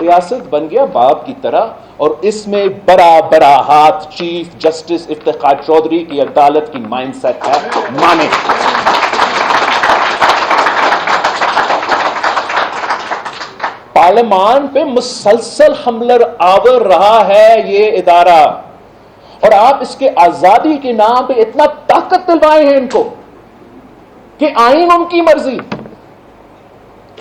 ریاست بن گیا باپ کی طرح, اور اس میں بڑا بڑا ہاتھ چیف جسٹس افتخار چودھری کی عدالت کی مائنڈ سیٹ ہے, مانے. پارلیمان پہ مسلسل حملہ آور رہا ہے یہ ادارہ, اور آپ اس کے آزادی کے نام پہ اتنا طاقت دلوائے ہیں ان کو کہ آئین ان کی مرضی,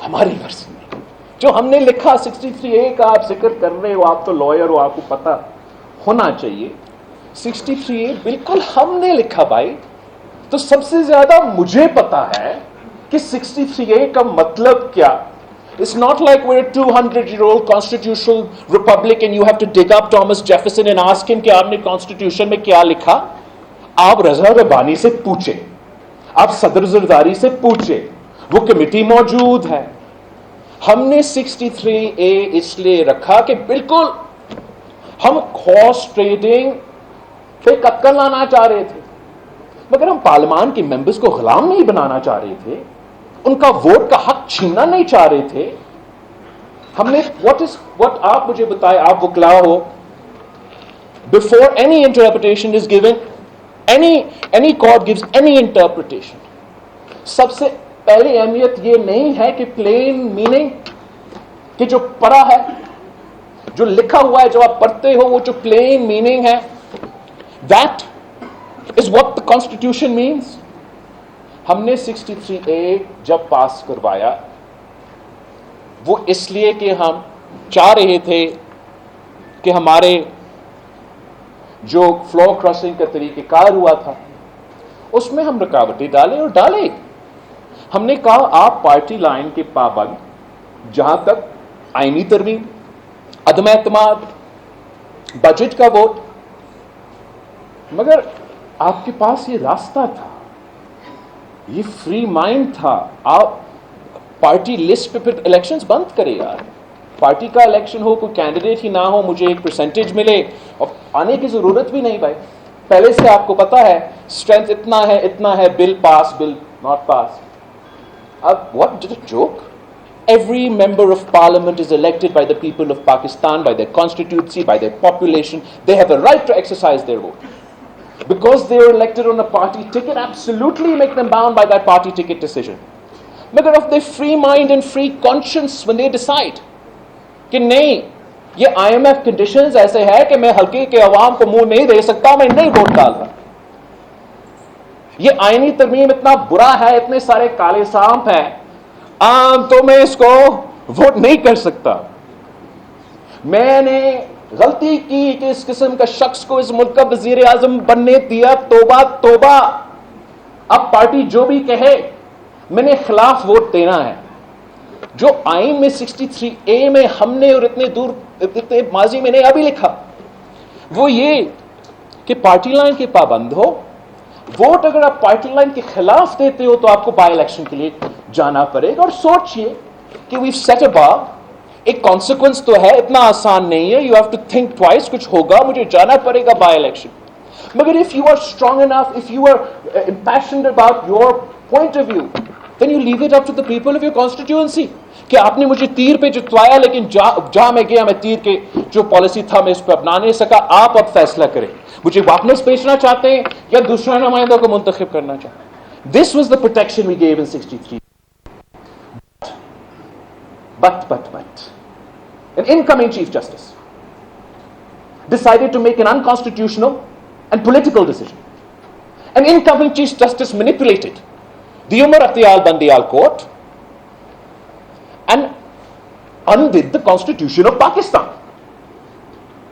ہماری مرضی نہیں. جو ہم نے لکھا 63A کا آپ ذکر کر رہے ہو, آپ تو لائر ہو, آپ کو پتا ہونا چاہیے. 63A بالکل ہم نے لکھا بھائی. تو سب سے زیادہ مجھے پتا ہے کہ 63A کا مطلب کیا. It's not like we're a 200-year-old constitutional republic and you have to dig up Thomas Jefferson and ask him کہ آپ نے constitution میں کیا لکھا. آپ رضا ربانی سے پوچھیں, آپ صدر زرداری سے پوچھیں, وہ کمیٹی موجود ہے. ہم نے 63A اس لیے رکھا کہ بالکل ہم ہارس ٹریڈنگ پہ قتل لانا چاہ رہے تھے, مگر ہم پارلیمان کے ممبرز کو غلام نہیں بنانا چاہ رہے تھے, ان کا ووٹ کا حق چھیننا نہیں چاہ رہے تھے. ہم نے what آپ مجھے بتائے, آپ وکلا ہو, before any interpretation is given, any court gives any interpretation, سب سے پہلی اہمیت یہ نہیں ہے کہ پلین میننگ, کہ جو پڑھا ہے, جو لکھا ہوا ہے, جو آپ پڑھتے ہو, وہ جو پلین میننگ ہے, that is what the constitution means. ہم نے 63A جب پاس کروایا وہ اس لیے کہ ہم چاہ رہے تھے کہ ہمارے جو فلور کراسنگ کا طریقہ کار ہوا تھا اس میں ہم رکاوٹیں ڈالیں, اور ڈالیں. ہم نے کہا آپ پارٹی لائن کے پابند, جہاں تک آئینی ترمیم, عدم اعتماد, بجٹ کا ووٹ, مگر آپ کے پاس یہ راستہ تھا, یہ فری مائنڈ تھا. آپ پارٹی لسٹ پہ پھر الیکشنز بند کرے یار. پارٹی کا الیکشن ہو, کوئی کینڈیڈیٹ ہی نہ ہو, مجھے ایک پرسنٹیج ملے, اور آنے کی ضرورت بھی نہیں بھائی. پہلے سے آپ کو پتا ہے اسٹرینتھ اتنا ہے, بل پاس, بل ناٹ پاس. اب what did a joke? Every member of parliament is elected by the people of Pakistan, by their constituency, by their population. They have a right to exercise their vote. Because they were elected on a party ticket, absolutely make them bound by that party ticket decision. Magar of their free mind and free conscience when they decide کہ نہیں, یہ IMF conditions ایسے ہے کہ میں حلقے کے عوام کو منہ نہیں دے سکتا, میں نہیں ووٹ ڈال رہا. یہ آئینی ترمیم اتنا برا ہے, اتنے سارے کالے سانپ ہیں, تو میں اس کو ووٹ نہیں کر سکتا. میں نے غلطی کی کہ اس قسم کا شخص کو اس ملک کا وزیر اعظم بننے دیا, توبہ توبہ. اب پارٹی جو بھی کہے میں نے خلاف ووٹ دینا ہے. جو آئین میں 63A میں ہم نے اور اتنے ماضی میں نے ابھی لکھا, وہ یہ کہ پارٹی لائن کے پابند ہو. ووٹ اگر آپ پارٹی لائن کے خلاف دیتے ہو تو آپ کو بائی الیکشن کے لیے جانا پڑے گا. اور سوچئے کہ وی سیٹ اے بار, ایک کانسیکوینس تو ہے, اتنا آسان نہیں ہے. You have to think twice, کچھ ہوگا, مجھے جانا پڑے گا بائی الیکشن. مگر if you are strong enough, if you are impassioned about your point of view, then you leave it up to the people of your constituency. کہ آپ نے مجھے تیر پہ جتوایا, لیکن جہاں میں گیا میں تیر کے جو پالیسی تھا میں اس پہ اپنا نہیں سکا. آپ اب فیصلہ کریں, مجھے واپس بھیجنا چاہتے ہیں یا دوسرا نمائندہ کو منتخب کرنا چاہتے ہیں. This was the protection we gave in 63. But an incoming Chief Justice decided to make an unconstitutional and political decision. An incoming Chief Justice manipulated the Umar Akhtiar Bandial Court and undid the Constitution of Pakistan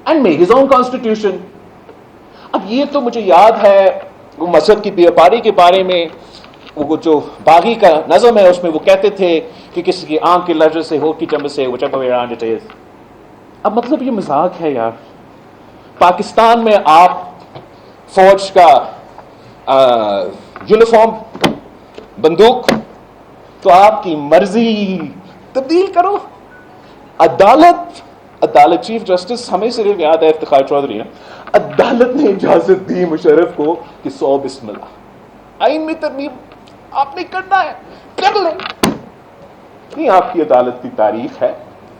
and made his own constitution. اب یہ تو مجھے یاد ہے وہ مذہب کی بیپاری کے بارے میں وہ جو باغی کا نظم ہے اس میں وہ کہتے تھے کہ کسی کی آنکھ کے لرزے سے ہو کی چمبے سے whichever way around it is. اب مطلب یہ مذاق ہے یار. پاکستان میں آپ فوج کا یونیفارم, بندوق, تو آپ کی مرضی تبدیل کرو. عدالت چیف جسٹس ہمیں صرف یاد ہے افتخار چودھری, عدالت نے اجازت دی مشرف کو کہ 100 بسم اللہ, آئین میں ترمیم آپ نے کرنا ہے کر لیں. نہیں, آپ کی عدالت کی تاریخ ہے,